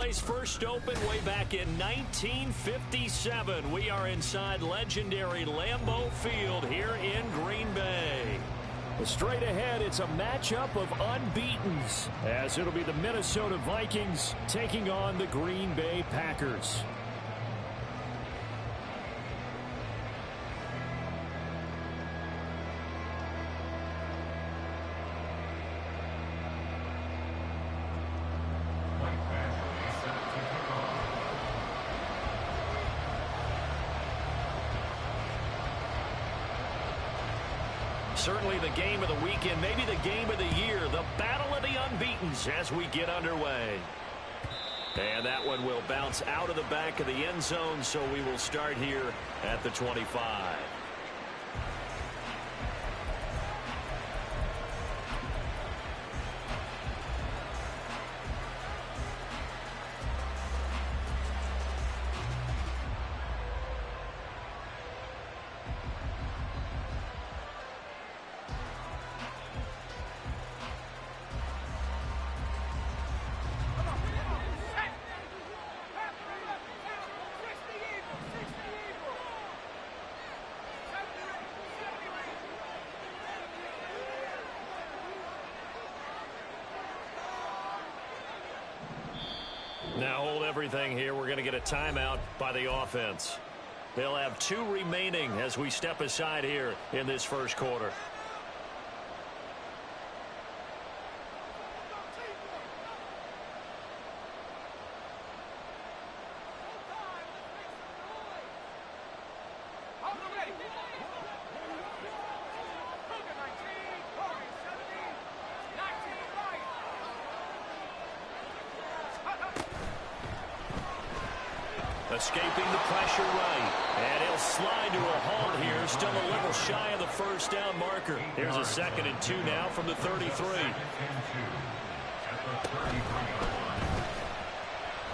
First opened way back in 1957. We are inside legendary Lambeau Field here in Green Bay. Straight ahead, it's a matchup of unbeatens, as it'll be the Minnesota Vikings taking on the Green Bay Packers. Certainly the game of the weekend, maybe the game of the year, the battle of the unbeatens as we get underway. And that one will bounce out of the back of the end zone, so we will start here at the 25. Now hold everything here. We're going to get a timeout by the offense. They'll have 2 remaining as we step aside here in this first quarter. Escaping the pressure right. And he'll slide to a halt here. Still a little shy of the first down marker. Here's a 2nd and 2 now from the 33.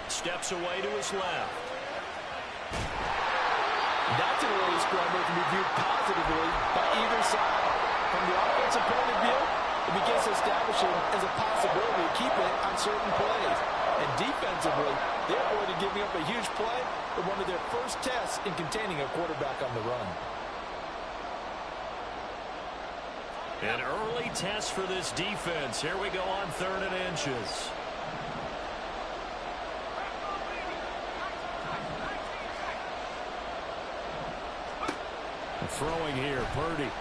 Steps away to his left. That's an early scramble can be viewed positively by either side. From the offensive point of view, it begins to establish him as a possibility to keep it on certain plays. And defensively, they're avoiding giving up a huge play in one of their first tests in containing a quarterback on the run. An early test for this defense. Here we go on 3rd and inches. Throwing here, Purdy.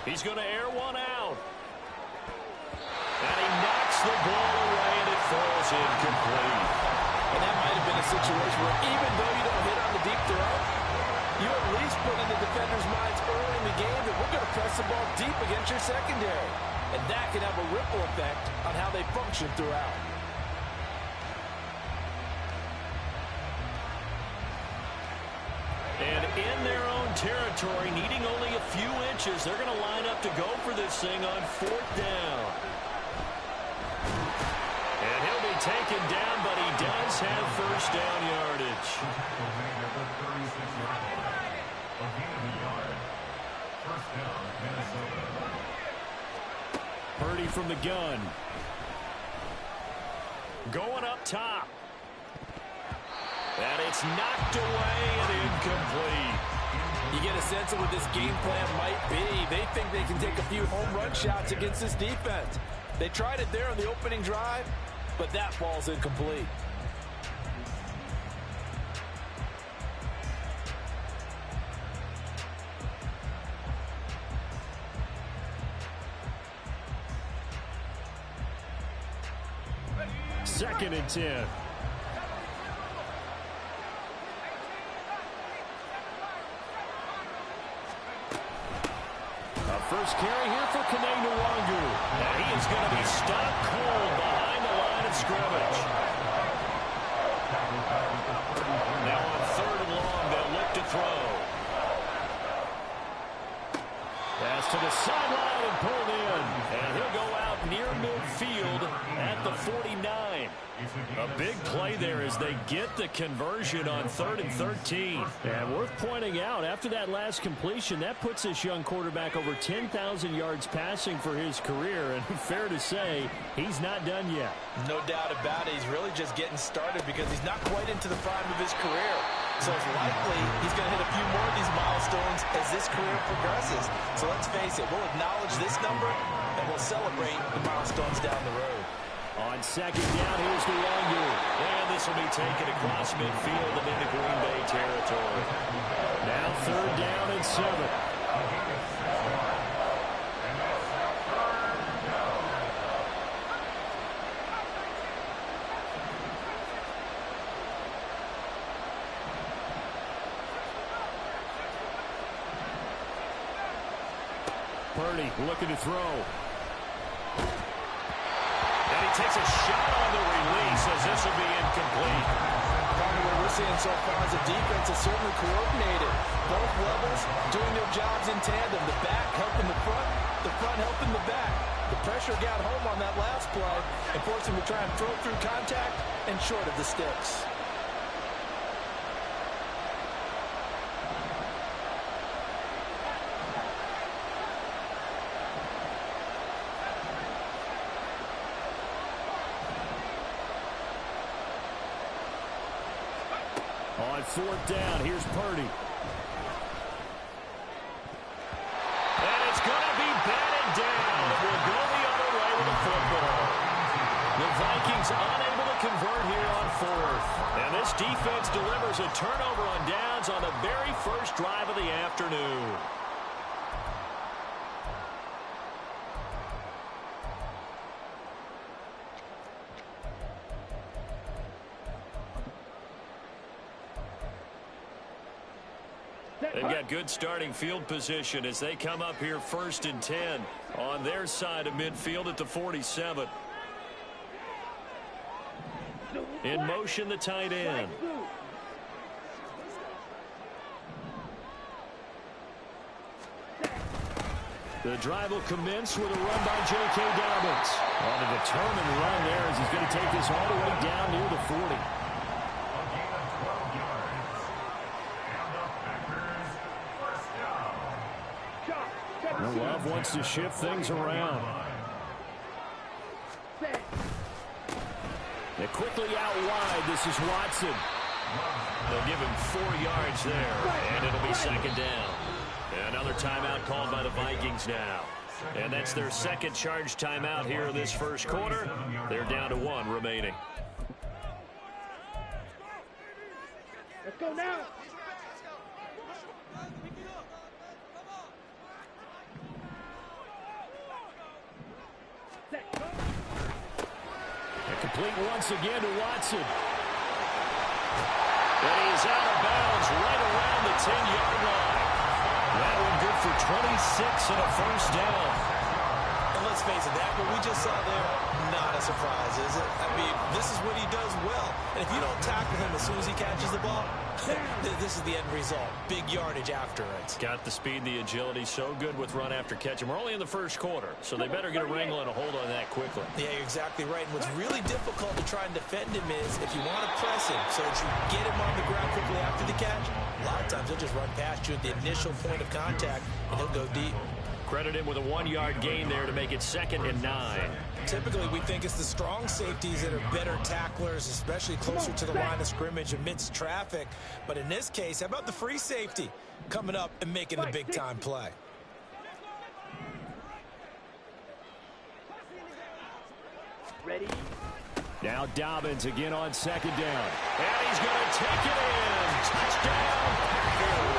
He's going to air one out. And he knocks the ball away, and it falls incomplete. And that might have been a situation where even though you don't hit on the deep throw, you at least put in the defender's minds early in the game that we're going to press the ball deep against your secondary. And that can have a ripple effect on how they function throughout. And in their own territory, needing only a few inches, they're going to line up to go for this thing on 4th down. And he'll be taken down, but he does have first down yardage. Purdy from the gun. Going up top. And it's knocked away and incomplete. You get a sense of what this game plan might be. They think they can take a few home run shots against this defense. They tried it there on the opening drive, but that ball's incomplete. Second and 10. First carry here for Kene Nwangwu. And he is going to be stopped cold behind the line of scrimmage. Now on 3rd and long, they'll look to throw. Pass to the sideline and pulled in. And he'll go out near midfield at the 49. A big play there as they get the conversion on 3rd and 13. And worth pointing out, after that last completion, that puts this young quarterback over 10,000 yards passing for his career. And fair to say, he's not done yet. No doubt about it. He's really just getting started because he's not quite into the prime of his career. So it's likely he's going to hit a few more of these milestones as this career progresses. So let's face it, we'll acknowledge this number and we'll celebrate the milestones down the road. On 2nd down, here's Luongo. And this will be taken across midfield and into Green Bay territory. Now 3rd down and 7. Purdy looking to throw. And he takes a shot on the release as this will be incomplete. What we're seeing so far is the defense is certainly coordinated. Both levels doing their jobs in tandem. The back helping the front helping the back. The pressure got home on that last play and forced him to try and throw through contact and short of the sticks. On 4th down, here's Purdy. And it's going to be batted down. We'll go the other way with the football. The Vikings unable to convert here on 4th. And this defense delivers a turnover on downs on the very first drive of the afternoon. They've got good starting field position as they come up here 1st and 10 on their side of midfield at the 47. In motion, the tight end. The drive will commence with a run by J.K. Dobbins. On a determined run there as he's going to take this all the way down near the 40. Love wants to shift things around. They're quickly out wide. This is Watson. They'll give him 4 yards there, and it'll be 2nd down. Another timeout called by the Vikings now. And that's their 2nd charge timeout here in this first quarter. They're down to 1 remaining. Let's go now. Complete once again to Watson. And he is out of bounds right around the 10-yard line. That one good for 26 and a 1st down. And let's face it, that what we just saw there, not a surprise, is it? I mean, this is what he does well. And if you don't tackle him as soon as he catches the ball, this is the end result. Big yardage after it. Got the speed, the agility, so good with run after catch. And we're only in the first quarter, so they better get a wrangle and a hold on that quickly. Yeah, you're exactly right. And what's really difficult to try and defend him is if you want to press him so that you get him on the ground quickly after the catch, a lot of times he'll just run past you at the initial point of contact, and he'll go deep. Credit him with a 1-yard gain there to make it 2nd and 9. Typically, we think it's the strong safeties that are better tacklers, especially closer to the line of scrimmage amidst traffic. But in this case, how about the free safety coming up and making the big-time play? Ready? Now Dobbins again on 2nd down. And he's going to take it in. Touchdown, Packers.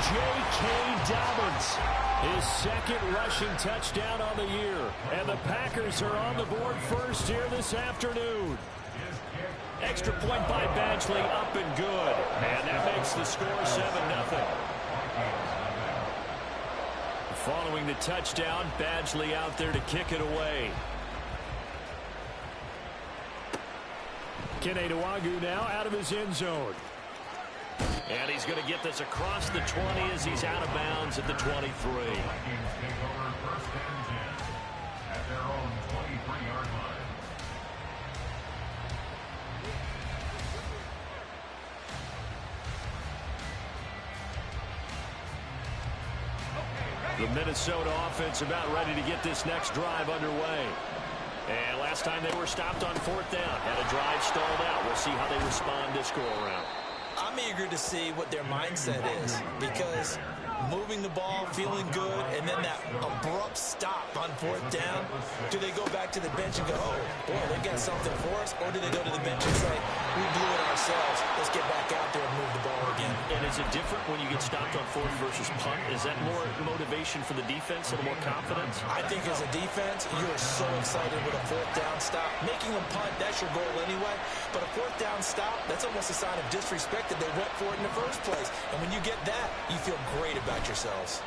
J.K. Dobbins, his 2nd rushing touchdown on the year. And the Packers are on the board first here this afternoon. Extra point by Badgley, up and good. And that makes the score 7-0. Following the touchdown, Badgley out there to kick it away. Kene Nwangwu now out of his end zone. And he's going to get this across the 20 as he's out of bounds at the 23. The Minnesota offense about ready to get this next drive underway. And last time they were stopped on 4th down, had a drive stalled out. We'll see how they respond this go-around. I'm eager to see what their mindset is, because moving the ball, feeling good, and then that abrupt stop on 4th down, do they go back to the bench and go, oh, boy, they got something for us, or do they go to the bench and say, we blew it ourselves, let's get back out there and move the ball again? And is it different when you get stopped on 4th versus punt? Is that more motivation for the defense and more confidence? I think as a defense, you're so excited with a 4th down stop. Making them punt, that's your goal anyway, but a 4th down stop, that's almost a sign of disrespect that they went for it in the first place. And when you get that, you feel great about yourselves.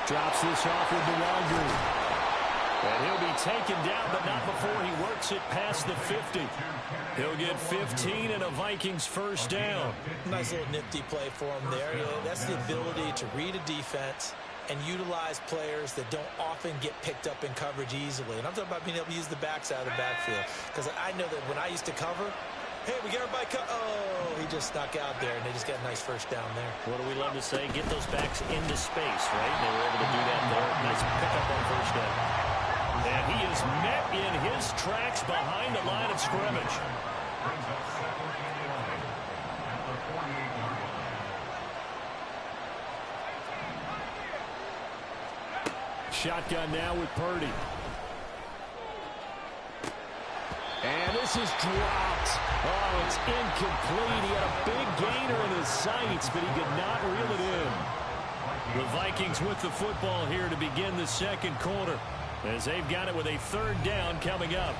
Drops this off with DeLongre. And he'll be taken down, but not before he works it past the 50. He'll get 15 and a Vikings first down. Nice little nifty play for him there. Yeah, that's the ability to read a defense and utilize players that don't often get picked up in coverage easily. And I'm talking about being able to use the backs out of the backfield. Because I know that when I used to cover, hey, we got everybody oh, he just snuck out there, and they just got a nice first down there. What do we love to say? Get those backs into space, right? They were able to do that there. Nice pickup on first down. And he is met in his tracks behind the line of scrimmage. Shotgun now with Purdy. And this is dropped. Oh, it's incomplete. He had a big gainer in his sights, but he could not reel it in. The Vikings with the football here to begin the second quarter, as they've got it with a 3rd down coming up.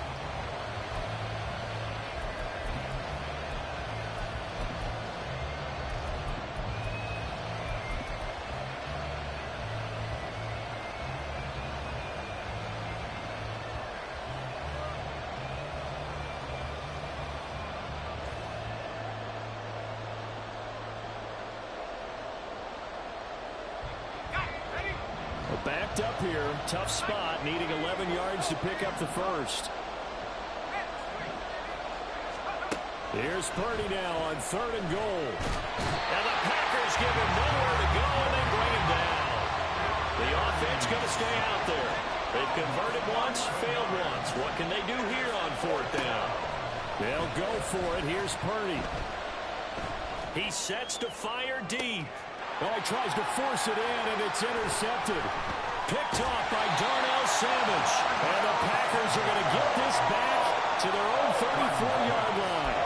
Backed up here, tough spot, needing 11 yards to pick up the first. Here's Purdy now on 3rd and goal. And the Packers give him nowhere to go, and they bring him down. The offense going to stay out there. They've converted once, failed once. What can they do here on 4th down? They'll go for it. Here's Purdy. He sets to fire deep. Oh, he tries to force it in, and it's intercepted. Picked off by Darnell Savage. And the Packers are going to get this back to their own 34-yard line.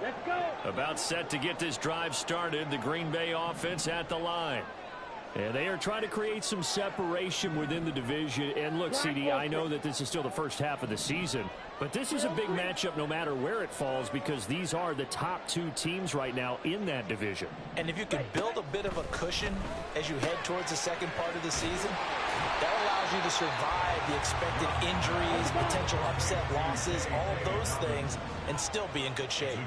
Let's go. About set to get this drive started, the Green Bay offense at the line. And they are trying to create some separation within the division. And look, CD, I know that this is still the first half of the season, but this is a big matchup no matter where it falls, because these are the top 2 teams right now in that division. And if you can build a bit of a cushion as you head towards the second part of the season, that allows you to survive the expected injuries, potential upset losses, all of those things, and still be in good shape.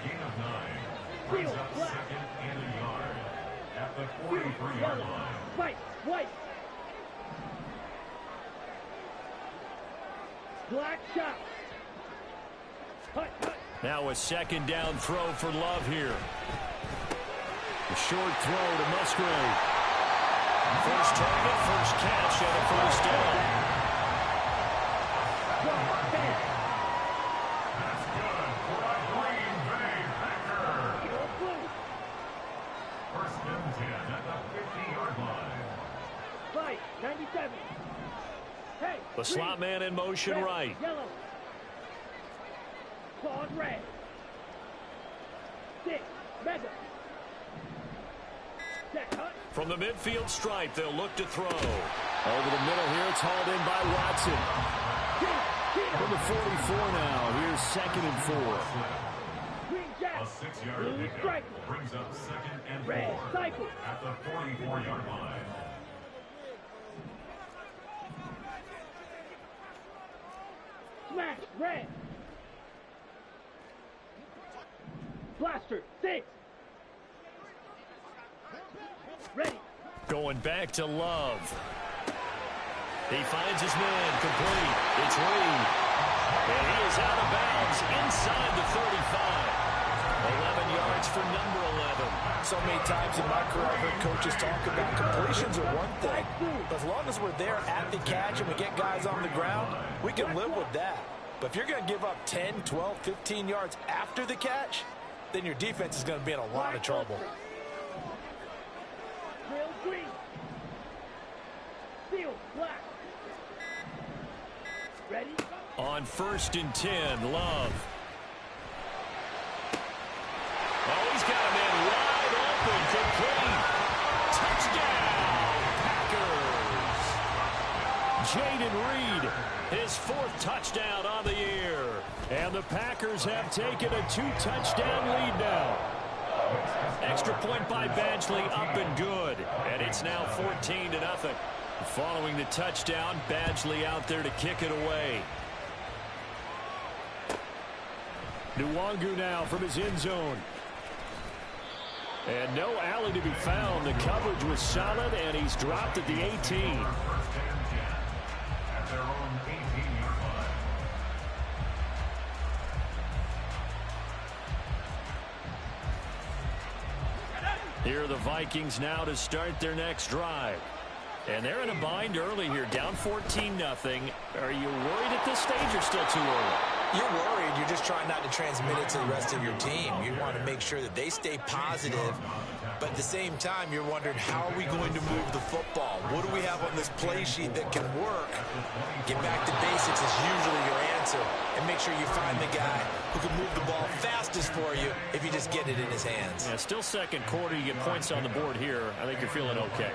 Fight, white. Black shot. Hut, hut. Now a 2nd down throw for Love here. A short throw to Musgrave. First target, first catch, and a first down. Fight, 97. Hey, The slot man in motion red, right. Yellow. Claws red. 6, mega. Set, hut. From the midfield stripe, they'll look to throw. Over the middle here, it's hauled in by Watson. From the 44 now, here's 2nd and 4. Green jack. A 6-yard Blue pickup stripe. brings up 2nd and 4 Red cycle. at the 44-yard line. Smash, red. Blaster, 6. Ready. Going back to Love. He finds his man complete. It's Reed. And he is out of bounds inside the 35. 11 yards for number 11. So many times in my career, I've heard coaches talk about completions are one thing. But as long as we're there at the catch and we get guys on the ground, we can live with that. But if you're going to give up 10, 12, 15 yards after the catch, then your defense is going to be in a lot of trouble. Trail green. Field black. Ready? On 1st and 10, Love. Oh, he's got a man wide open, complete. Touchdown, Packers. Jaden Reed, his 4th touchdown on the year. And the Packers have taken a 2-touchdown lead now. Extra point by Badgley, up and good. And it's now 14-0. Following the touchdown, Badgley out there to kick it away. Nwangu now from his end zone. And no alley to be found. The coverage was solid, and he's dropped at the 18. First and 10 at their own 18-yard line. Here are the Vikings now to start their next drive. And they're in a bind early here, down 14-0. Are you worried at this stage or still too early? You're worried. You're just trying not to transmit it to the rest of your team. You want to make sure that they stay positive. But at the same time, you're wondering, how are we going to move the football? What do we have on this play sheet that can work? Get back to basics is usually your answer. And make sure you find the guy who can move the ball fastest for you if you just get it in his hands. Yeah, still second quarter. You get points on the board here. I think you're feeling okay.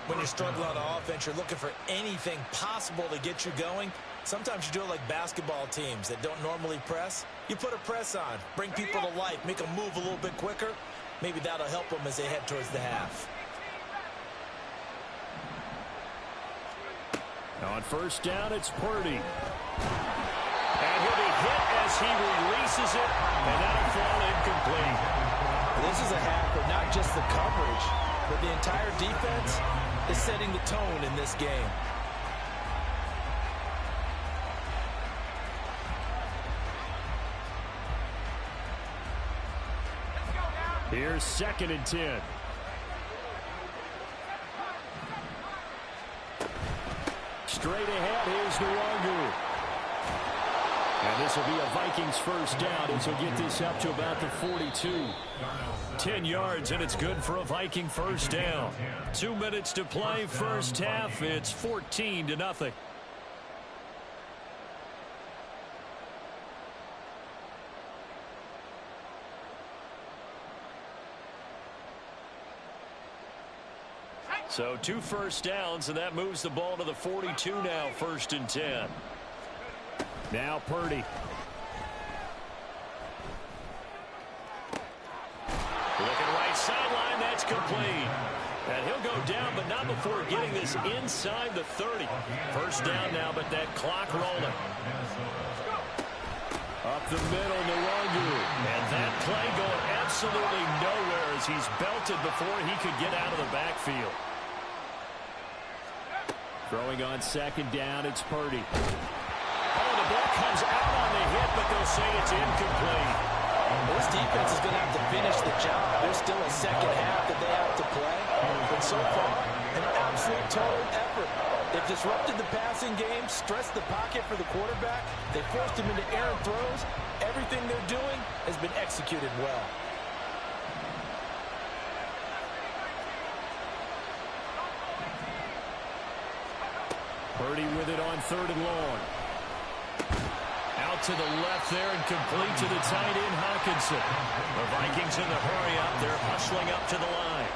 When you're struggling on offense, you're looking for anything possible to get you going. Sometimes you do it like basketball teams that don't normally press. You put a press on, bring people to life, make them move a little bit quicker. Maybe that'll help them as they head towards the half. On 1st down, it's Purdy. And he'll be hit as he releases it, and that'll fall incomplete. This is a half of not just the coverage, but the entire defense is setting the tone in this game. Here's 2nd and 10. Straight ahead, here's Nwangu. And this will be a Vikings 1st down as he'll get this up to about the 42. 10 yards, and it's good for a Viking 1st down. 2 minutes to play, 1st half. It's 14-0. So 2 1st downs, and that moves the ball to the 42 now, 1st and 10. Now Purdy. Looking right sideline, that's complete. And he'll go down, but not before getting this inside the 30. 1st down now, but that clock rolling. Up the middle, Nwangu. And that play going absolutely nowhere as he's belted before he could get out of the backfield. Throwing on 2nd down, it's Purdy. Oh, the ball comes out on the hit, but they'll say it's incomplete. This defense is going to have to finish the job. There's still a second half that they have to play. But so far, an absolute total effort. They've disrupted the passing game, stressed the pocket for the quarterback. They forced him into errant throws. Everything they're doing has been executed well. Purdy with it on 3rd and long. Out to the left there and complete to the tight end, Hawkinson. The Vikings in the hurry up. They're hustling up to the line.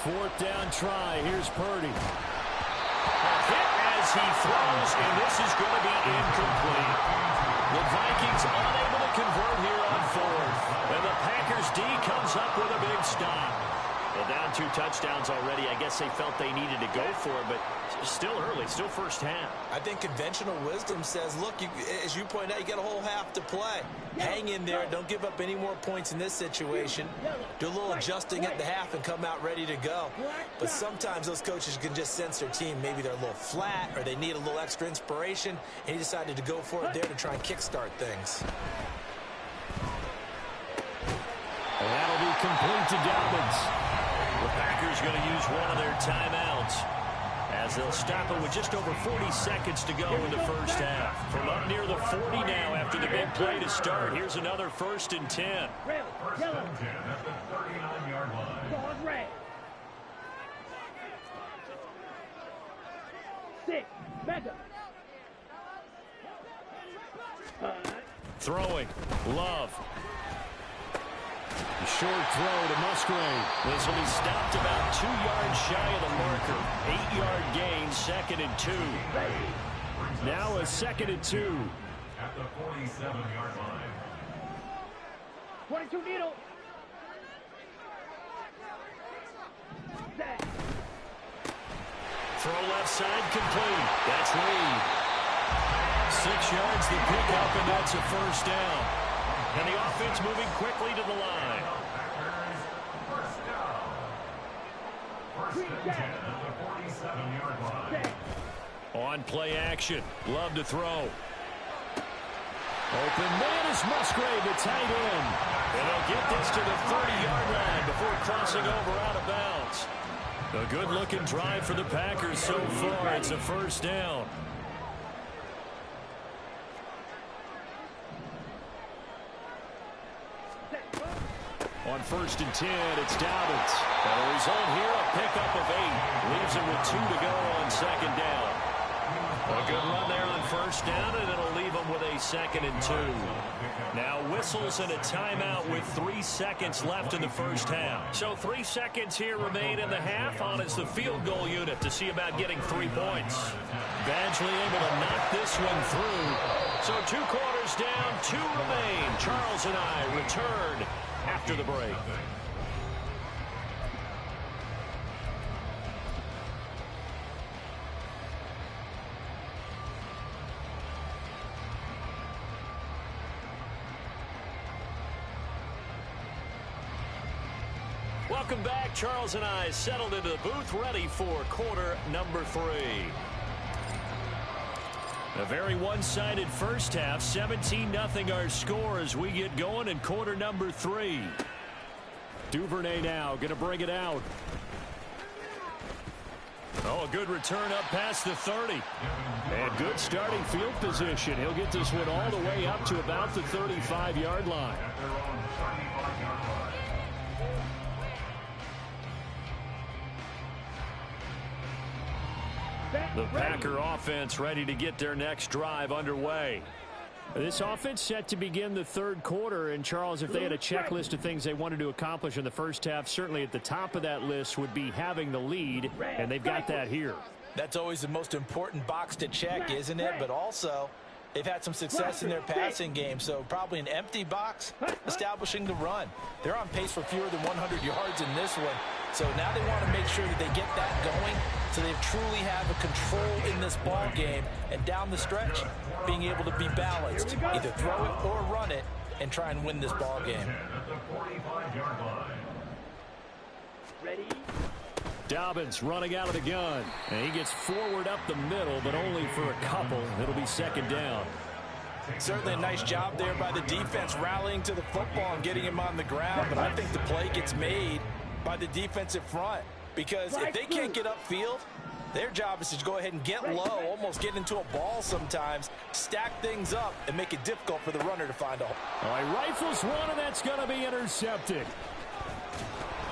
Fourth down try. Here's Purdy. A hit as he throws, and this is going to be incomplete. The Vikings unable to convert here on 4th. And the Packers D comes up with a big stop. Well, down 2 touchdowns already. I guess they felt they needed to go for it, but still early, still first half. I think conventional wisdom says, look, as you point out, you got a whole half to play. Hang in there. Don't give up any more points in this situation. Do a little adjusting at the half and come out ready to go. But sometimes those coaches can just sense their team. Maybe they're a little flat or they need a little extra inspiration, and he decided to go for it there to try and kickstart things. And that'll be complete to Dobbins. The Packers going to use one of their timeouts as they'll stop it with just over 40 seconds to go in the first half. From up near the 40 now after the big play to start, here's another 1st and 10. Red, First yellow, and 10 at the 39-yard line. ball is red. 6, mega. Throwing, Love. A short throw to Musgrave. This will be stopped about 2 yards shy of the marker. 8-yard gain, 2nd and 2. Now a 2nd and 2. At the 47-yard line. 22 needle. Set. Throw left side complete. That's Reed. 6 yards the pickup, and that's a first down. And the offense moving quickly to the line. First down. First and 10 at the 47-yard line. Set. On play action. Love to throw. Open man is Musgrave, the tight end. And they'll get this to the 30-yard line before crossing over out of bounds. A good-looking drive for the Packers so far. It's a first down. On 1st and 10, it's Dobbins. And the result here, a pickup of 8. Leaves it with 2 to go on 2nd down. A good run there on 1st down, and it'll leave them with a 2nd and 2. Now whistles and a timeout with 3 seconds left in the first half. So 3 seconds here remain in the half on as the field goal unit to see about getting 3 points. Badgley able to knock this one through. So 2 quarters down, 2 remain. Charles and I return after the break. Welcome back. Charles and I settled into the booth, ready for quarter number 3. A very one-sided first half. 17-0 our score as we get going in quarter number 3. Duvernay now going to bring it out. Oh, a good return up past the 30. And good starting field position. He'll get this one all the way up to about the 35-yard line. At their own 35-yard line. The Packer offense ready to get their next drive underway. This offense set to begin the 3rd quarter. And, Charles, if they had a checklist of things they wanted to accomplish in the first half, certainly at the top of that list would be having the lead, and they've got that here. That's always the most important box to check, isn't it? But also, they've had some success in their passing game, so probably an empty box establishing the run. They're on pace for fewer than 100 yards in this one. So now they want to make sure that they get that going so they truly have a control in this ball game. And down the stretch, being able to be balanced. Either throw it or run it and try and win this ball game. At the 45-yard line. Ready. Dobbins running out of the gun. And he gets forward up the middle, but only for a couple. It'll be 2nd down. Certainly a nice job there by the defense rallying to the football and getting him on the ground. But I think the play gets made by the defensive front. Because if they can't get upfield, their job is to go ahead and get low, almost get into a ball sometimes, stack things up, and make it difficult for the runner to find a hole. All right, rifles one, and that's going to be intercepted.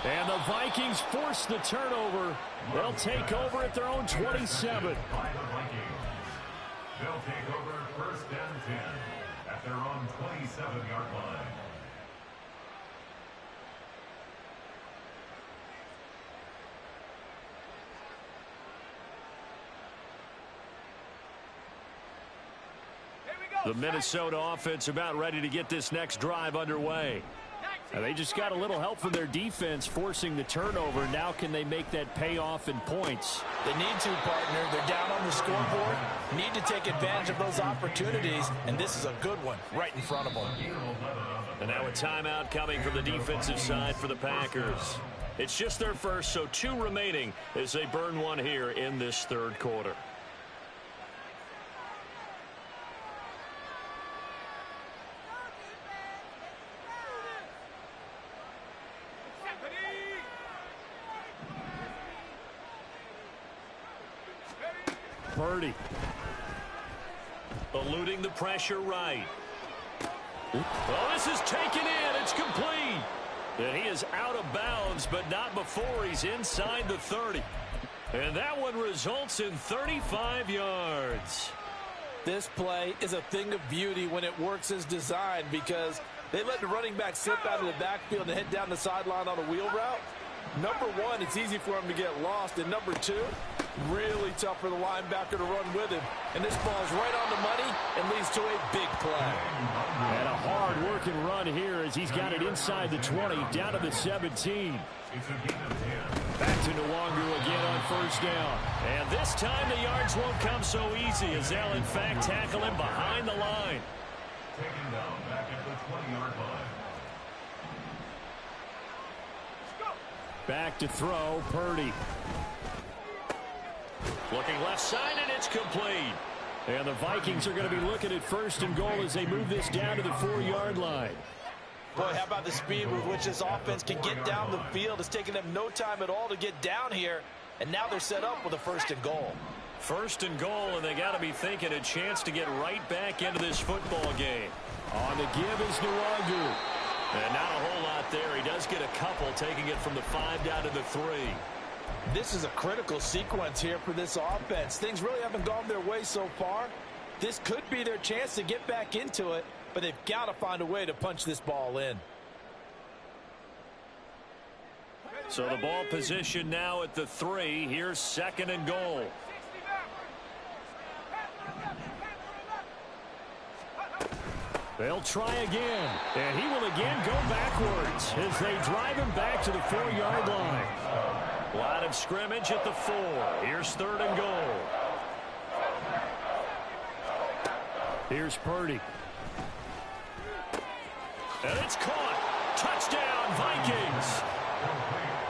And the Vikings force the turnover. They'll take over at their own 27. By the Vikings. They'll take over 1st and 10 at their own 27-yard line. The Minnesota offense about ready to get this next drive underway. And they just got a little help from their defense forcing the turnover. Now can they make that pay off in points? They need to, partner. They're down on the scoreboard. Need to take advantage of those opportunities, and this is a good one right in front of them. And now a timeout coming from the defensive side for the Packers. It's just their first, so 2 remaining as they burn one here in this third quarter. Purdy. Eluding the pressure right. Oh, this is taken in. It's complete. And he is out of bounds, but not before he's inside the 30. And that one results in 35 yards. This play is a thing of beauty when it works as designed because they let the running back slip out of the backfield and head down the sideline on a wheel route. Number one, it's easy for him to get lost. And number two, really tough for the linebacker to run with him. And this ball's right on the money and leads to a big play. And a hard-working run here as he's got it inside the 20, down to the 17. Back to Nwangu again on first down. And this time the yards won't come so easy as they'll, in fact, tackle him behind the line. Taken down back at the 20-yard line. Back to throw, Purdy. Looking left side, and it's complete. And the Vikings are going to be looking at first and goal as they move this down to the 4-yard line. Boy, how about the speed with which this offense can get down the field? It's taken them no time at all to get down here, and now they're set up with a first and goal. First and goal, and they got to be thinking a chance to get right back into this football game. On the give is Nwangu. And not a whole lot there. He does get a couple, taking it from the 5 down to the 3. This is a critical sequence here for this offense. Things really haven't gone their way so far. This could be their chance to get back into it, but they've got to find a way to punch this ball in. So the ball position now at the 3. Here's second and goal. They'll try again, and he will again go backwards as they drive him back to the 4-yard line. Line of scrimmage at the 4. Here's third and goal. Here's Purdy. And it's caught. Touchdown, Vikings.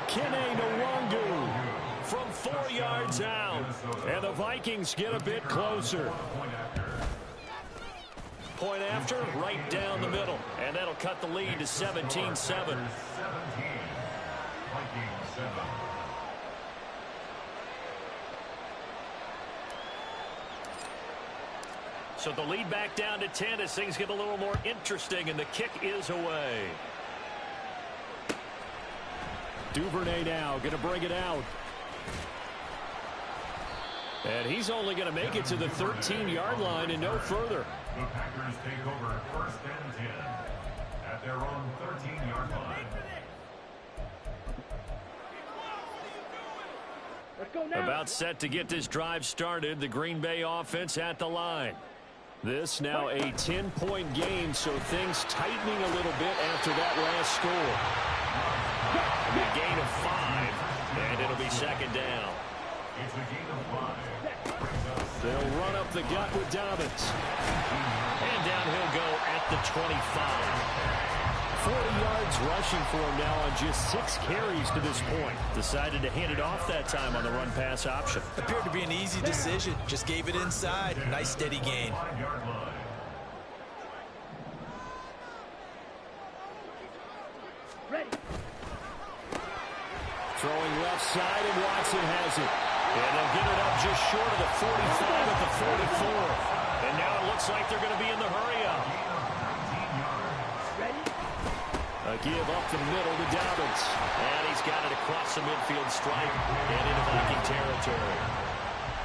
Kene Nwangu from 4 yards out. And the Vikings get a bit closer. Point after, right down the middle. And that'll cut the lead to 17-7. 17. Vikings 7. So the lead back down to 10 as things get a little more interesting, and the kick is away. Duvernay now going to bring it out. And he's only going to make it to the 13-yard line and no further. The Packers take over first and 10 at their own 13-yard line. Let's go now. About set to get this drive started, the Green Bay offense at the line. This now a 10-point game, so things tightening a little bit after that last score. A gain of 5, and it'll be second down. It's a gain of 5. They'll run up the gut with Dobbins. And down he'll go at the 25. 40 yards rushing for him now on just 6 carries to this point. Decided to hand it off that time on the run-pass option. Appeared to be an easy decision. Just gave it inside. Nice steady gain. 5-yard line. Ready. Throwing left side, and Watson has it. And they'll get it up just short of the 45 at the 44. And now it looks like they're going to be in the hurry-up. Ready. A give up the middle to Dobbins. And he's got it across the midfield stripe and into Viking territory.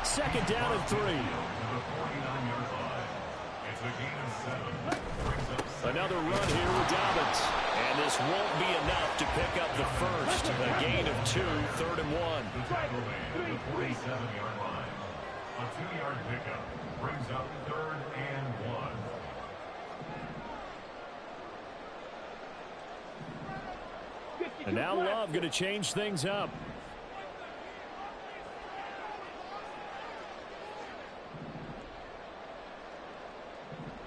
Second down and 3. Another run here with Dobbins. And this won't be enough to pick up the first. A gain of 2, third and 1. The tackle man at the 47-yard line. A 2-yard pickup brings up third and 1. And now Love going to change things up.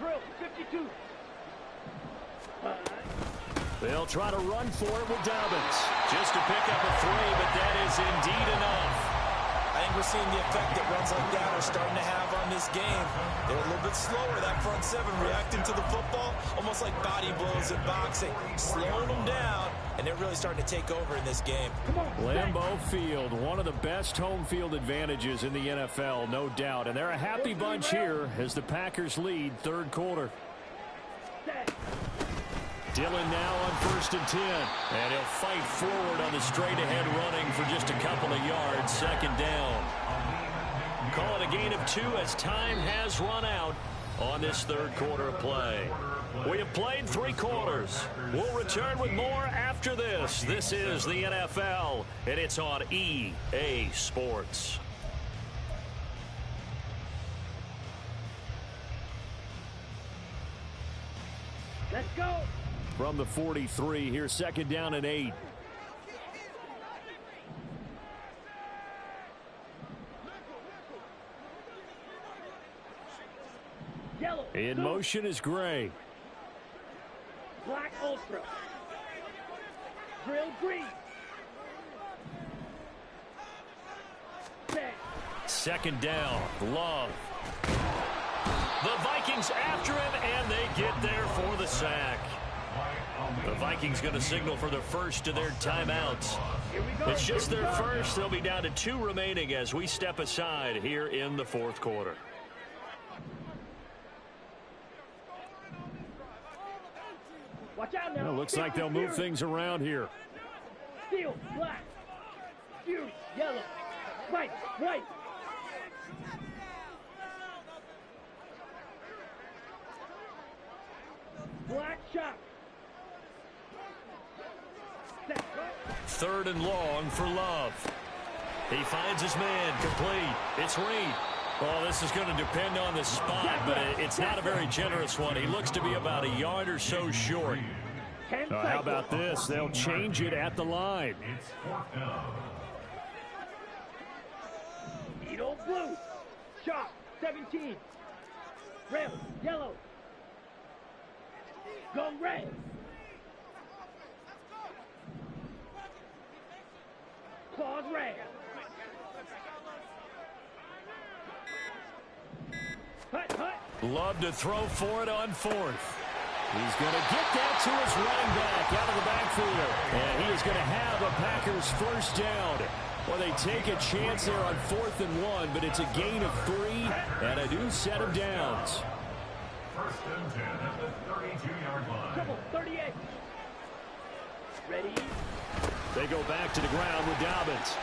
Drill 52. They'll try to run for it with Dobbins. Just to pick up a 3, but that is indeed enough. I think we're seeing the effect that runs like that are starting to have on this game. They're a little bit slower, that front seven, reacting to the football, almost like body blows in boxing, slowing them down, and they're really starting to take over in this game. Lambeau Field, one of the best home field advantages in the NFL, no doubt. And they're a happy bunch here as the Packers lead third quarter. Dillon now on 1st and 10. And he'll fight forward on the straight-ahead running for just a couple of yards. Second down. Call it a gain of 2 as time has run out on this third quarter of play. We have played 3 quarters. We'll return with more after this. This is the NFL, and it's on EA Sports. Let's go. From the 43, here's second down and 8. Yellow. In motion is Gray. Black Ultra. Drill green. Set. Second down, Love. The Vikings after him, and they get there for the sack. The Vikings going to signal for the first of their timeouts. It's just their first. They'll be down to 2 remaining as we step aside here in the fourth quarter. Watch out now. Well, looks like they'll move things around here. Steel, black. Fury, yellow. White, white. Black shot. Third and long for Love. He finds his man, complete. It's Reed. Well, this is going to depend on the spot, but it's not a very generous one. He looks to be about a yard or so short. How about this? They'll change it at the line. Needle blue. Shot 17. Red, yellow. Go red. Claws red. Hut, hut. Love to throw for it on 4th. He's going to get that to his running back out of the backfield. And he is going to have a Packers first down. Well, they take a chance there on 4th and 1, but it's a gain of 3 and a new set of downs. First and 10 at the 32-yard line. Double 38. Ready? They go back to the ground with Dobbins.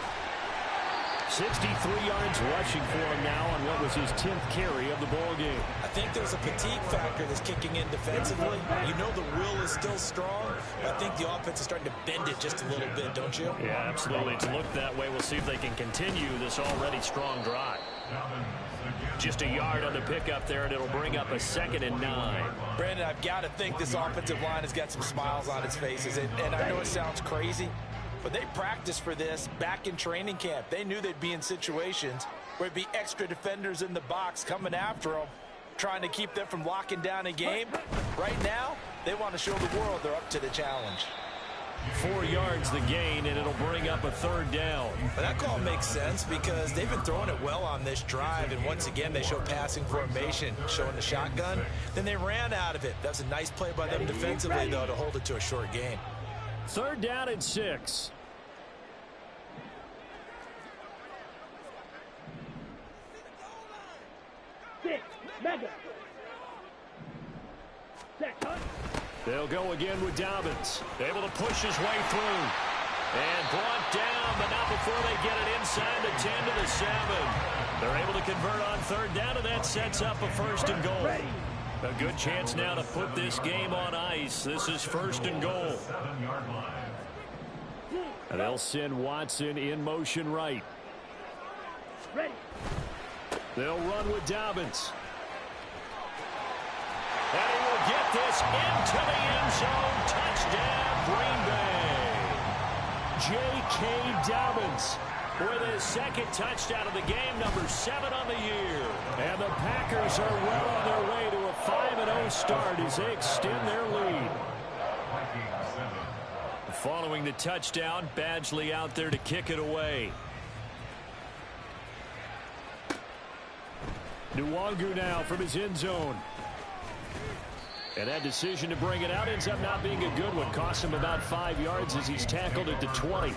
63 yards rushing for him now on what was his 10th carry of the ball game. I think there's a fatigue factor that's kicking in defensively. You know the will is still strong. I think the offense is starting to bend it just a little bit, don't you? Yeah, absolutely. It's looked that way. We'll see if they can continue this already strong drive. Just a yard on the pickup there, and it'll bring up a 2nd and 9. Brandon, I've got to think this offensive line has got some smiles on its faces. And I know it sounds crazy, but they practiced for this back in training camp. They knew they'd be in situations where it'd be extra defenders in the box coming after them, trying to keep them from locking down a game. Right now, they want to show the world they're up to the challenge. 4 yards the gain, and it'll bring up a 3rd down. But that call makes sense because they've been throwing it well on this drive, and once again, they show passing formation, showing the shotgun. Then they ran out of it. That was a nice play by them defensively, though, to hold it to a short gain. 3rd down and 6. Mega. Set, hut. They'll go again with Dobbins. Able to push his way through. And brought down, but not before they get it inside the 10 to the 7. They're able to convert on 3rd down, and that sets up a 1st and goal. A good chance now to put this game on ice. This is 1st and goal. And they'll send Watson in motion right. Ready. They'll run with Dobbins. And he will get this into the end zone. Touchdown, Green Bay. J.K. Dobbins with his second touchdown of the game, number 7 on the year. And the Packers are well on their way to a 5-0 start as they extend their lead. Following the touchdown, Badgley out there to kick it away. Nwangu now from his end zone. And that decision to bring it out ends up not being a good one. Cost him about 5 yards as he's tackled at the 20.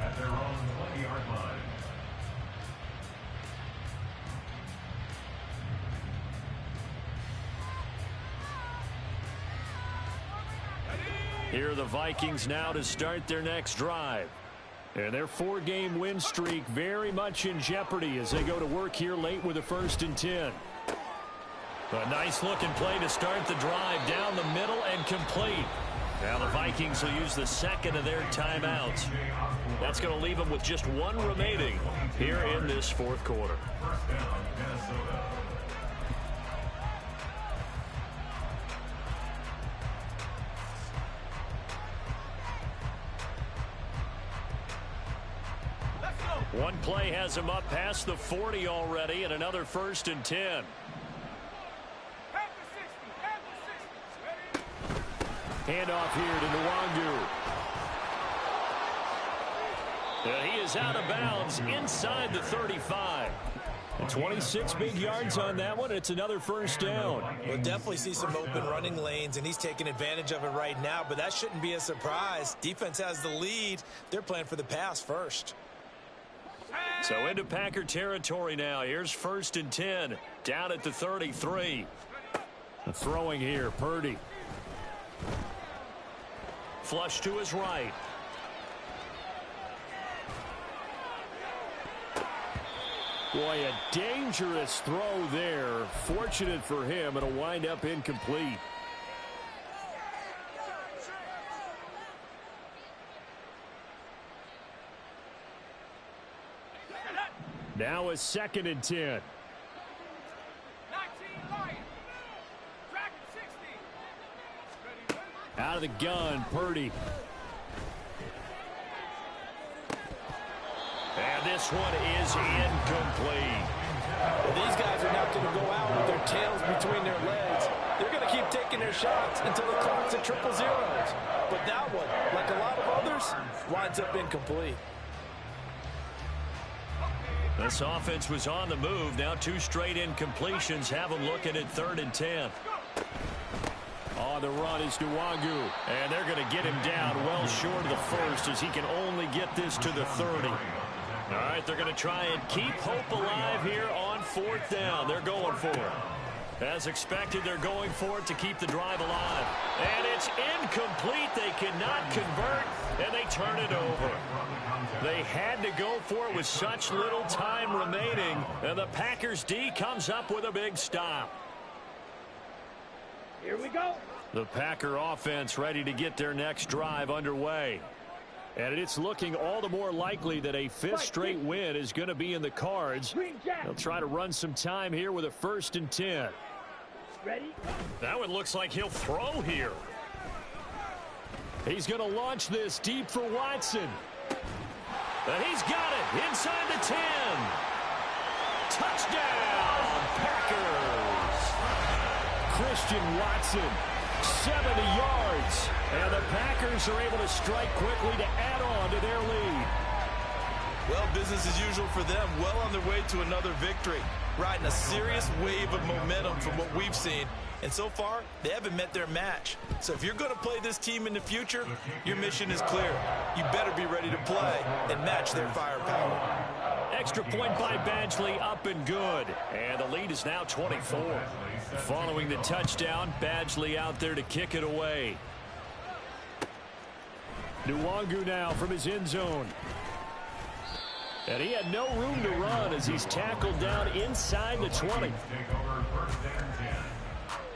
At their own 20-yard line. Here are the Vikings now to start their next drive. And their 4-game win streak very much in jeopardy as they go to work here late with a 1st and 10. A nice-looking play to start the drive down the middle and complete. Now the Vikings will use the second of their timeouts. That's going to leave them with just 1 remaining here in this 4th quarter. First down, Minnesota. One play has him up past the 40 already, and another 1st and 10. Handoff here to Nwangu. And he is out of bounds inside the 35. 26 big yards on that one. It's another 1st down. We'll definitely see some open running lanes, and he's taking advantage of it right now, but that shouldn't be a surprise. Defense has the lead. They're playing for the pass first. So into Packer territory now. Here's 1st and 10. Down at the 33. Throwing here, Purdy. Flush to his right. Boy, a dangerous throw there. Fortunate for him, it'll wind up incomplete. Now a 2nd and 10. Out of the gun, Purdy. And this one is incomplete. Well, these guys are not going to go out with their tails between their legs. They're going to keep taking their shots until the clock's at 000. But that one, like a lot of others, winds up incomplete. This offense was on the move. Now 2 straight incompletions have them looking at 3rd and 10. On the run is Nwangu. And they're going to get him down well short of the 1st as he can only get this to the 30. All right, they're going to try and keep hope alive here on 4th down. They're going for it. As expected, they're going for it to keep the drive alive. And it's incomplete. They cannot convert, and they turn it over. They had to go for it with such little time remaining, and the Packers D comes up with a big stop. Here we go. The Packer offense ready to get their next drive underway. And it's looking all the more likely that a 5th straight win is going to be in the cards. They'll try to run some time here with a 1st and 10. Ready? That one looks like he'll throw here. He's going to launch this deep for Watson. And he's got it inside the 10. Touchdown, Packers. Christian Watson, 70 yards. And the Packers are able to strike quickly to add on to their lead. Well, business as usual for them. Well on their way to another victory. Riding a serious wave of momentum from what we've seen. And so far, they haven't met their match. So if you're going to play this team in the future, your mission is clear. You better be ready to play and match their firepower. Extra point by Badgley, up and good. And the lead is now 24. Following the touchdown, Badgley out there to kick it away. Nwangu now from his end zone. And he had no room to run as he's tackled down inside the 20. Take over 1st and 10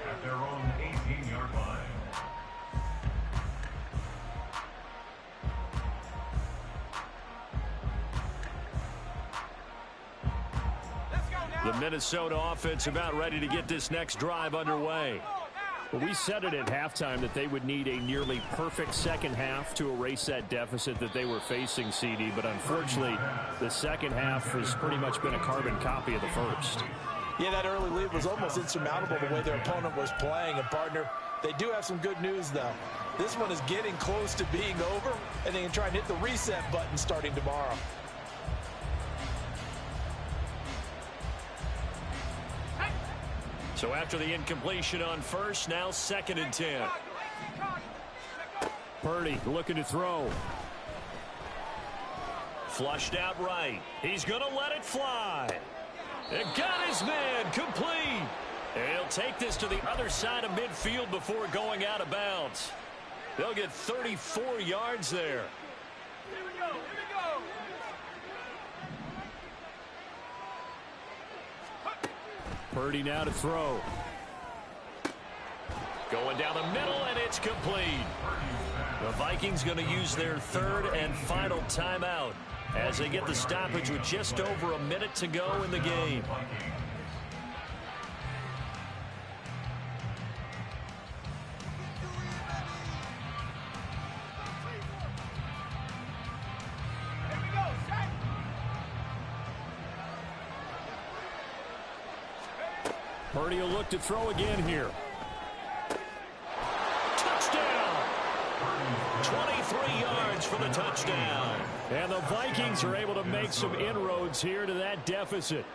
at their own 18-yard line. The Minnesota offense about ready to get this next drive underway. Well, we said it at halftime that they would need a nearly perfect second half to erase that deficit that they were facing, CD. But unfortunately, the second half has pretty much been a carbon copy of the first. Yeah, that early lead was almost insurmountable the way their opponent was playing. And, partner, they do have some good news, though. This one is getting close to being over, and they can try and hit the reset button starting tomorrow. So after the incompletion on first, now 2nd and 10. Purdy looking to throw. Flushed out right. He's going to let it fly. It got his man complete. And he'll take this to the other side of midfield before going out of bounds. They'll get 34 yards there. Here we go. Purdy now to throw. Going down the middle, and it's complete. The Vikings going to use their 3rd and final timeout as they get the stoppage with just over a minute to go in the game. Purdy will look to throw again here. Touchdown! 23 yards for the touchdown. And the Vikings are able to make some inroads here to that deficit.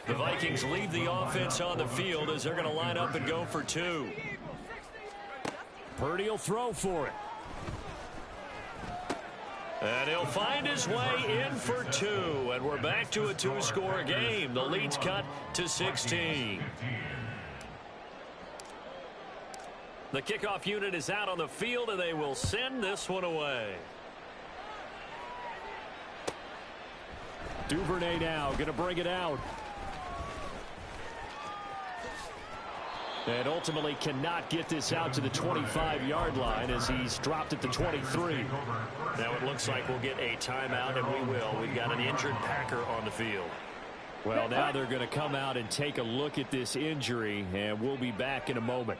The Vikings leave the offense on the field as they're going to line up and go for 2. Purdy will throw for it. And he'll find his way in for 2. And we're back to a 2-score game. The lead's cut to 16. The kickoff unit is out on the field, and they will send this one away. Duvernay now going to bring it out. And ultimately cannot get this out to the 25-yard line as he's dropped at the 23. Now it looks like we'll get a timeout, and we will. We've got an injured Packer on the field. Well, now they're going to come out and take a look at this injury, and we'll be back in a moment.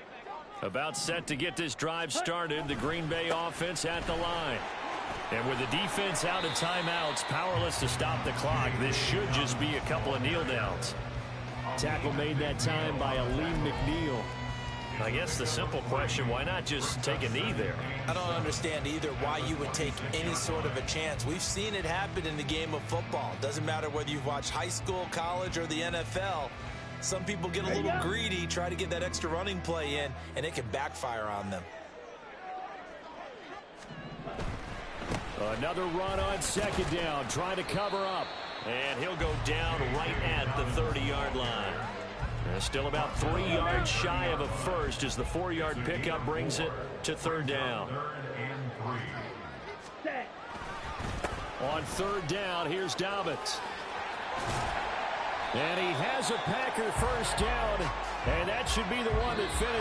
About set to get this drive started, the Green Bay offense at the line. And with the defense out of timeouts, powerless to stop the clock, this should just be a couple of kneel downs. Tackle made that time by Aleem McNeil. I guess the simple question, why not just take a knee there? I don't understand either why you would take any sort of a chance. We've seen it happen in the game of football. Doesn't matter whether you've watched high school, college, or the NFL. Some people get a little greedy, try to get that extra running play in, and it can backfire on them. Another run on 2nd down, trying to cover up. And he'll go down right at the 30-yard line. Still about 3 yards shy of a first as the 4-yard pickup brings it to 3rd down. On 3rd down, here's Dobbins. And he has a Packer first down, and that should be the one that finishes.